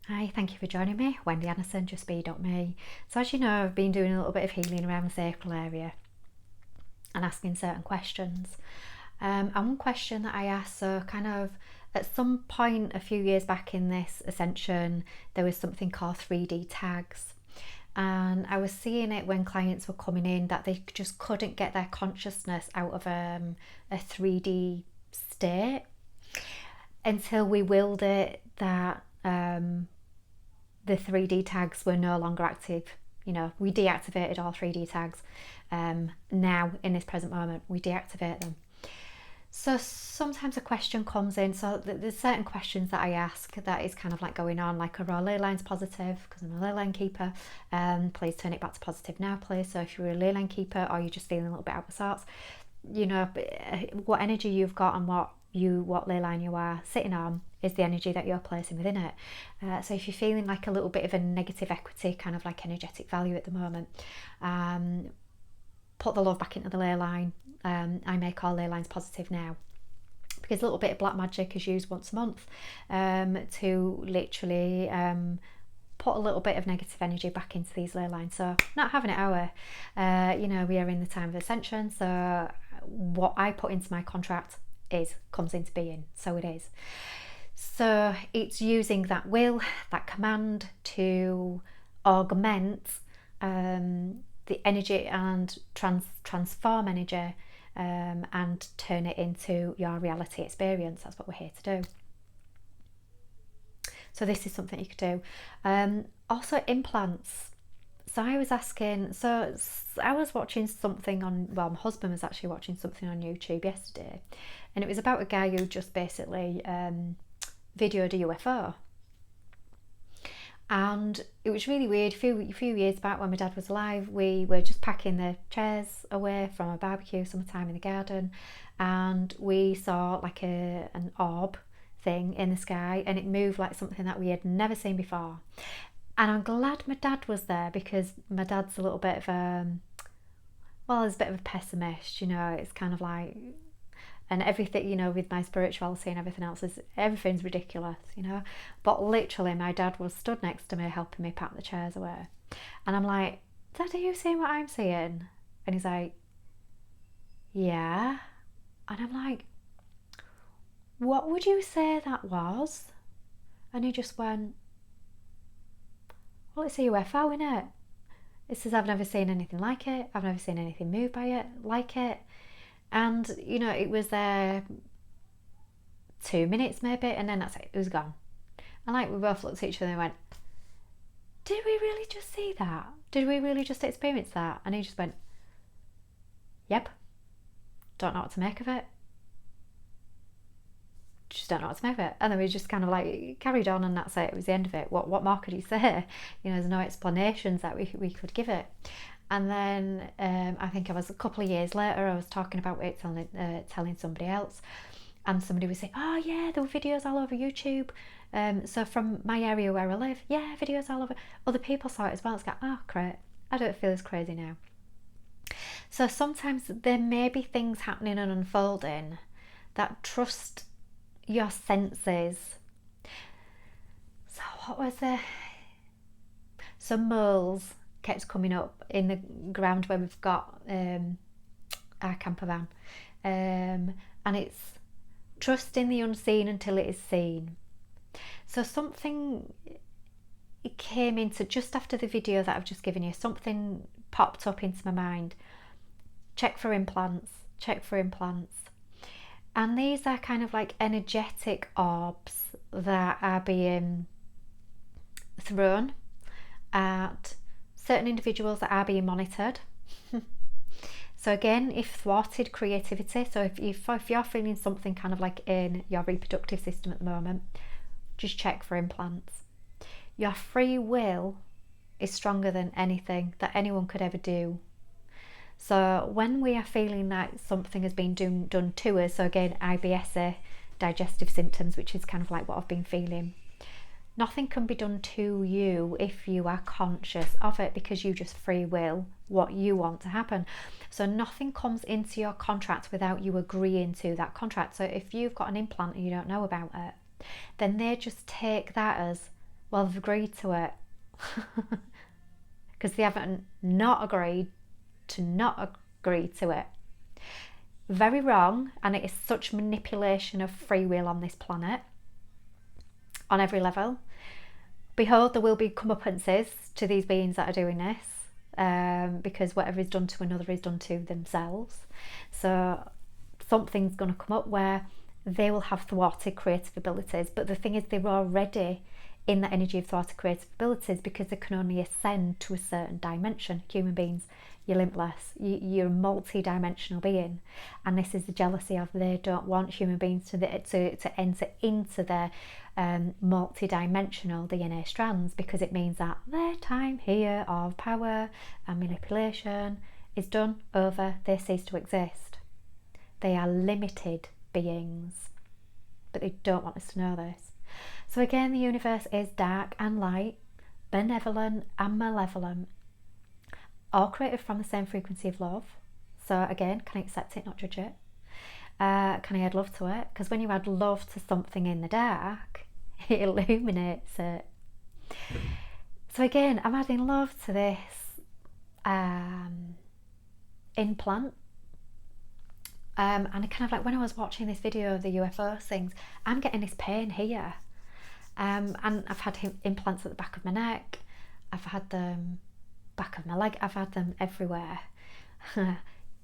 Hi, thank you for joining me. Wendy Anderson, justbe.me. So as you know, I've been doing a little bit of healing around the sacral area and asking certain questions. And one question that I asked, so kind of at some point a few years back in this ascension, there was something called 3D tags. And I was seeing it when clients were coming in that they just couldn't get their consciousness out of a 3D state until we willed it that the 3D tags were no longer active. You know, we deactivated all 3D tags. Now, in this present moment, we deactivate them. So sometimes a question comes in. So there's certain questions that I ask that is kind of like going on, like, are our ley lines positive? Because I'm a ley line keeper. Please turn it back to positive now, please. So if you're a ley line keeper or you're just feeling a little bit out of sorts, you know, what energy you've got and what ley line you are sitting on is the energy that you're placing within it. So if you're feeling like a little bit of a negative equity, kind of like energetic value at the moment, put the love back into the ley line. I make all ley lines positive now, because a little bit of black magic is used once a month to literally put a little bit of negative energy back into these ley lines. So not having it our, we are in the time of ascension. So what I put into my contract comes into being. So it is. So it's using that will, that command to augment the energy and transform energy and turn it into your reality experience. That's what we're here to do. So this is something you could do. Also implants. So I was asking, so I was watching something on, well, my husband was actually watching something on YouTube yesterday, and it was about a guy who just basically videoed a UFO. And it was really weird. A few years back, when my dad was alive, we were just packing the chairs away from a barbecue summertime in the garden, and we saw like an orb thing in the sky, and it moved like something that we had never seen before. And I'm glad my dad was there, because my dad's a little bit of he's a bit of a pessimist, you know. It's kind of like, and everything, you know, with my spirituality and everything else, everything's ridiculous, you know. But literally my dad was stood next to me helping me pack the chairs away, and I'm like, Dad, are you seeing what I'm seeing? And he's like, yeah. And I'm like, what would you say that was? And he just went, well, it's a UFO, innit? It says, I've never seen anything like it. I've never seen anything move by it like it. And, you know, it was there 2 minutes maybe, and then that's it. It was gone. And like, we both looked at each other and went, did we really just see that? Did we really just experience that? And he just went, yep. Don't know what to make of it. Just don't know what to make of it. And then we just kind of like carried on, and that's it. It was the end of it. What more could he say? You know, there's no explanations that we could give it. And then I think it was a couple of years later, I was talking about it, telling somebody else, and somebody was saying, oh yeah, there were videos all over YouTube. So from my area where I live, yeah, videos all over. Other people saw it as well. It's like, oh great, I don't feel as crazy now. So sometimes there may be things happening and unfolding that trust your senses. So what was it? Some moles kept coming up in the ground where we've got our camper van, and it's trusting the unseen until it is seen. So something came into, just after the video that I've just given you, something popped up into my mind. Check for implants. And these are kind of like energetic orbs that are being thrown at certain individuals that are being monitored. So again, if thwarted creativity, so if you're feeling something kind of like in your reproductive system at the moment, just check for implants. Your free will is stronger than anything that anyone could ever do. So when we are feeling like something has been done to us, so again, IBS, digestive symptoms, which is kind of like what I've been feeling, nothing can be done to you if you are conscious of it, because you just free will what you want to happen. So nothing comes into your contract without you agreeing to that contract. So if you've got an implant and you don't know about it, then they just take that as, Well, they've agreed to it because they haven't not agreed to not agree to it. Very wrong, and it is such manipulation of free will on this planet on every level. Behold, there will be comeuppances to these beings that are doing this, because whatever is done to another is done to themselves. So something's going to come up where they will have thwarted creative abilities, but the thing is, they're already in the energy of thwarted creative abilities because they can only ascend to a certain dimension. Human beings, you're limitless, you're a multi-dimensional being, and this is the jealousy of they don't want human beings to enter into their multi-dimensional DNA strands, because it means that their time here of power and manipulation is done, over, they cease to exist. They are limited beings, but they don't want us to know this. So again, the universe is dark and light, benevolent and malevolent, all created from the same frequency of love. So again, can I accept it, not judge it? Can I add love to it? Because when you add love to something in the dark, it illuminates it. So again, I'm adding love to this implant. And I kind of like, when I was watching this video of the UFO things, I'm getting this pain here. And I've had implants at the back of my neck. I've had them back of my leg. I've had them everywhere.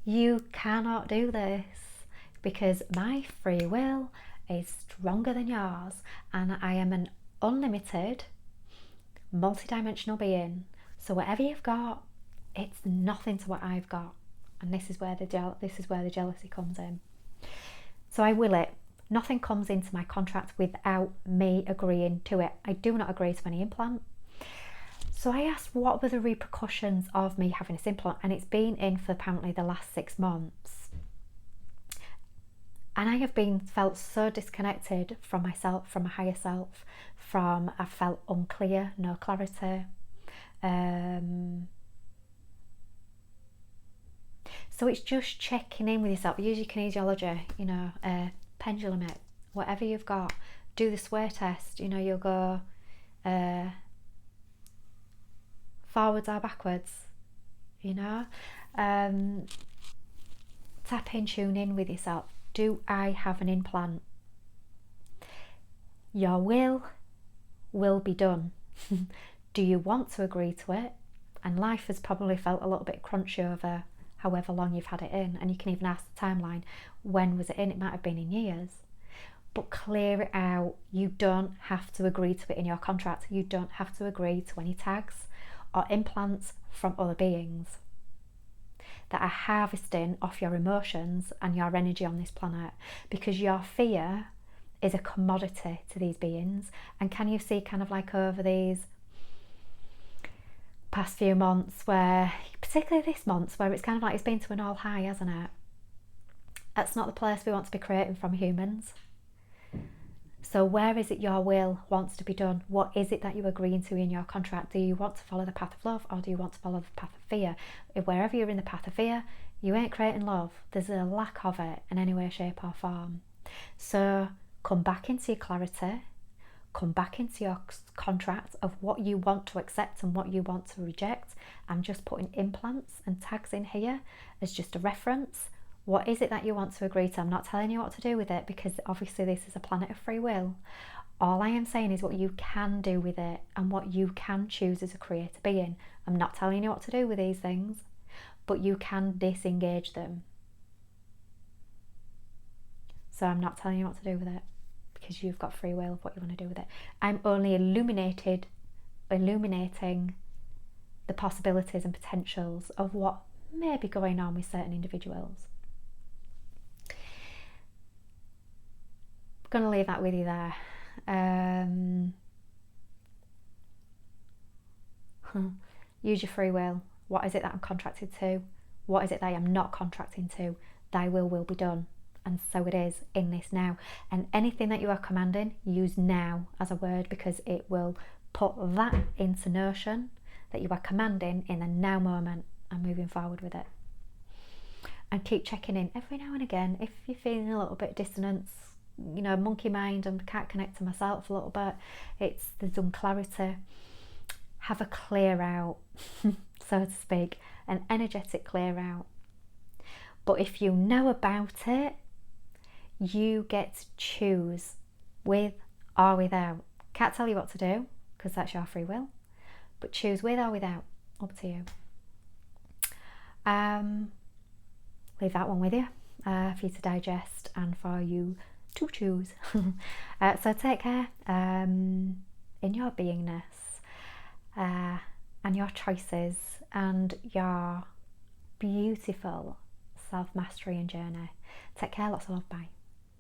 You cannot do this because my free will is stronger than yours, and I am an unlimited multi-dimensional being. So whatever you've got, it's nothing to what I've got. And this is where the jealousy comes in. So I will it. Nothing comes into my contract without me agreeing to it. I do not agree to any implant. So I asked what were the repercussions of me having this implant, and it's been in for apparently the last 6 months. And I have felt so disconnected from myself, from my higher self, I felt unclear, no clarity. So it's just checking in with yourself. Use your kinesiology, pendulum it, whatever you've got. Do the sway test. You'll go forwards or backwards. Tap in, tune in with yourself. Do I have an implant? Your will be done. Do you want to agree to it? And life has probably felt a little bit crunchy over however long you've had it in, and you can even ask the timeline, when was it in? It might have been in years. But clear it out. You don't have to agree to it in your contract. You don't have to agree to any tags or implants from other beings that are harvesting off your emotions and your energy on this planet, because your fear is a commodity to these beings. And can you see kind of like over these past few months, where particularly this month, where it's kind of like it's been to an all high, hasn't it? That's not the place we want to be creating from humans. So where is it your will wants to be done? What is it that you're agreeing to in your contract? Do you want to follow the path of love, or do you want to follow the path of fear? If wherever you're in the path of fear, you ain't creating love. There's a lack of it in any way, shape or form. So come back into your clarity. Come back into your contract of what you want to accept and what you want to reject. I'm just putting implants and tags in here as just a reference. What is it that you want to agree to? I'm not telling you what to do with it, because obviously this is a planet of free will. All I am saying is what you can do with it and what you can choose as a creator being. I'm not telling you what to do with these things, but you can disengage them. So I'm not telling you what to do with it, because you've got free will of what you want to do with it. I'm only illuminating the possibilities and potentials of what may be going on with certain individuals. I'm going to leave that with you there. Use your free will. What is it that I'm contracted to? What is it that I am not contracting to? Thy will be done. And so it is in this now. And anything that you are commanding, use now as a word, because it will put that into notion that you are commanding in the now moment and moving forward with it. And keep checking in every now and again. If you're feeling a little bit dissonance monkey mind and can't connect to myself a little bit. It's there's unclarity. Have a clear out, so to speak, an energetic clear out. But if you know about it, you get to choose with or without. Can't tell you what to do because that's your free will, but choose with or without. Up to you. Leave that one with you for you to digest and for you to choose. So take care in your beingness and your choices and your beautiful self-mastery and journey. Take care, lots of love, bye.